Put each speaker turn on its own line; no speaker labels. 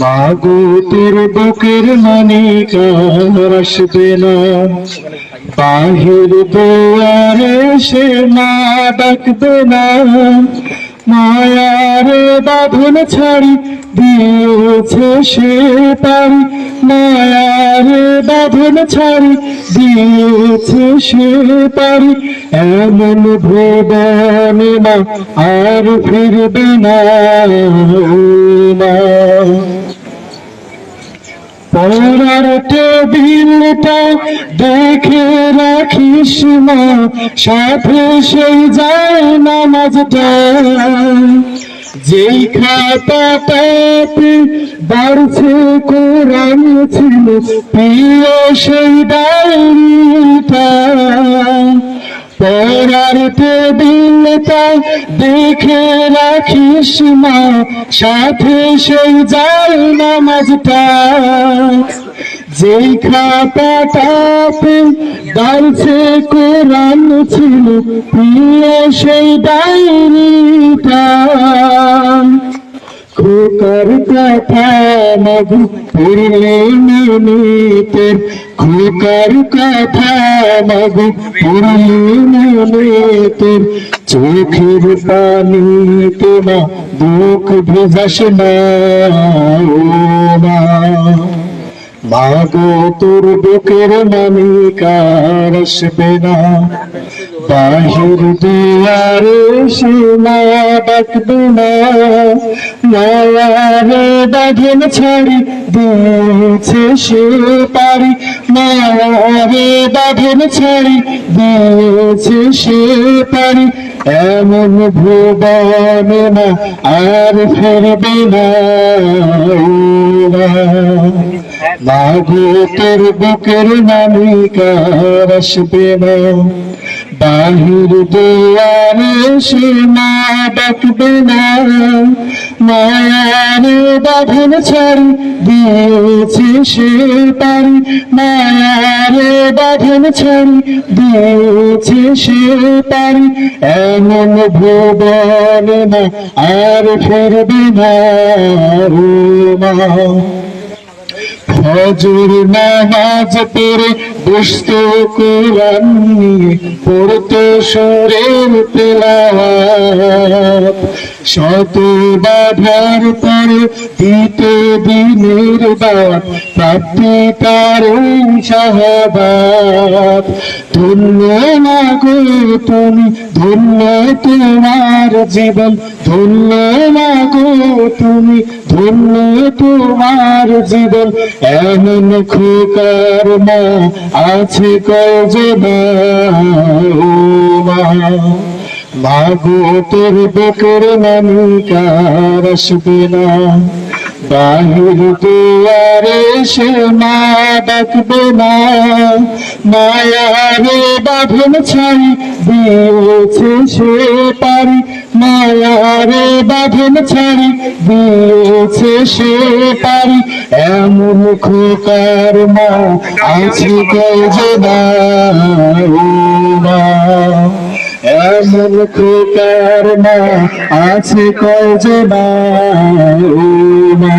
মাগো তোর বুকের মানিক আর আসবে না, বাহির দুয়ারে সে মা ডাকবে না। মায়ার বাঁধন ছাড়ি দিয়েছে সে পারি, মায়ার বাঁধন ছাড়ি দিয়েছে সে পারি। এমন ভুবনে না আর ফিরবে না। পড়ার টেবিলটা দেখে রাখিস না, সাথে সেই যায় নামাজটা। যেই খাতাটাতে বাড়ছে কোরআন ছিল, প্রিয় সেই ডায়েরিটা। পড়ার টেবিলটা দেখে রাখিস না, সাথে সেই যায় নামাজটা। যেই খাতাটাতে বাড়ছে কোরআন ছিল, প্রিয় সেই ডায়েরিটা। খোকার কথা মাগো পড়লে মনে তোর, খোকার কথা মাগো পড়লে মনে তোর। চোখের পানিতে না বুক ভেজাস না ও মা। মাগো তোর বুকের মানিক আর আসবে না, বাহির দুয়ারে সে মা ডাকবে না। মায়ার বাঁধন ছাড়ি দিয়েছে সে পারি, মায়ার বাঁধন ছাড়ি দিয়েছে সে পারি। এমন ভুবনে না আর ফিরবে না। মাগো তোর বুকের মানিক আর আসবে না, বাহির দুয়ারে সে মা ডাকবে না। মায়ার বাঁধন ছাড়ি দিয়েছে সে পারি, মায়ার বাঁধন ছাড়ি দিয়েছে সে পারি। এমন ভুবনে না আর ফিরবে না ও মা। ফজর নামাজ পড়ে বসতো কোরআন নিয়ে, পড়তো সুরের তেলাওয়াত। শত বাধার পরে দিত দিনের দাওয়াত, প্রাপ্তি তার শাহাদাত। ধন্য মাগো তুমি, ধন্য তোমার জীবন, ধন্য মাগো তুমি, ধন্য তোমার জীবন। এমন খোকার মা আছে কয়জনা ও মা। মাগো তোর বুকের মানিক আর আসবে না, বাহির দুয়ারে সে মা ডাকবে না। মায়ার বাঁধন ছাড়ি দিয়েছে সে পারি, মায়ার বাঁধন ছাড়ি দিয়েছে সে পারি। এমন খোকার মা আছে কয়জনা ও মা। এমন খোকার মা আছে কয়জনা ও মা।